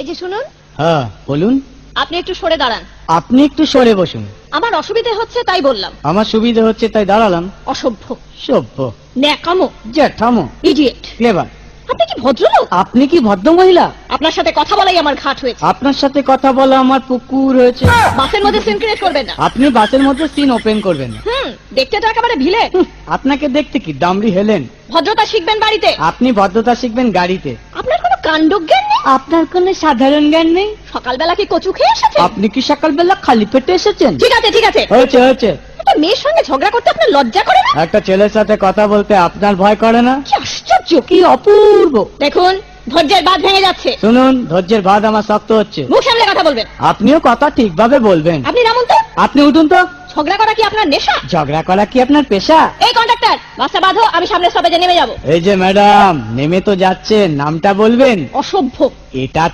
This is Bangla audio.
এই যে শুনুন, হ্যাঁ বলুন। আপনি একটু সরে দাঁড়ান। আপনি একটু সরে বসুন। আমার অসুবিধে হচ্ছে তাই বললাম। আমার সুবিধা হচ্ছে তাই দাঁড়ালাম। অসভ্য, সভ্য, ন্যাকামো, জ্যাঠামো, ইডিয়েট। ক্লেভার। আপনি কি ভদ্রলোক? আপনি কি ভদ্র মহিলা? আপনার সাথে কথা বলাই আমার ঘাট হয়েছে। আপনার সাথে কথা বলা আমার পুকুর হয়েছে। বাসের মধ্যে সিন ক্রিয়েট করবেন না। আপনি বাসের মধ্যে সিন ওপেন করবেন না। দেখতে তো একেবারে ভিলে। আপনাকে দেখতে কি ডামরি হেলেন? ভদ্রতা শিখবেন বাড়িতে। আপনি ভদ্রতা শিখবেন গাড়িতে। আপনার কোনো কাণ্ডজ্ঞান নেই। আপনার কোনো সাধারণ জ্ঞান নেই। সকালবেলা কি কচু খেয়ে এসেছেন? আপনি কি সকালবেলা খালি পেটে এসেছেন? ঠিক আছে ঠিক আছে, হয়েছে হয়েছে। একটা মেয়ের সঙ্গে ঝগড়া করতে আপনার লজ্জা করে না? একটা ছেলের সাথে কথা বলতে আপনার ভয় করে না? কি আশ্চর্য, কি অপূর্ব। দেখুন ধৈর্যের বাঁধ ভেঙে যাচ্ছে। শুনুন, ধৈর্যের বাঁধ আমার শক্ত হচ্ছে। মুখ সামলে কথা বলবেন। আপনিও কথা ঠিকভাবে বলবেন। আপনি নামুন তো। আপনি উঠুন তো। ঝগড়া করা কি আপনার নেশা? ঝগড়া করা কি আপনার পেশা? এই কন্ডাক্টর, বাসটা বাঁধো, আমি সামনে স্টপেজে নেমে যাব। এই যে ম্যাডাম, নেমে তো যাচ্ছেন, নামটা বলবেন। অসভ্য। এটা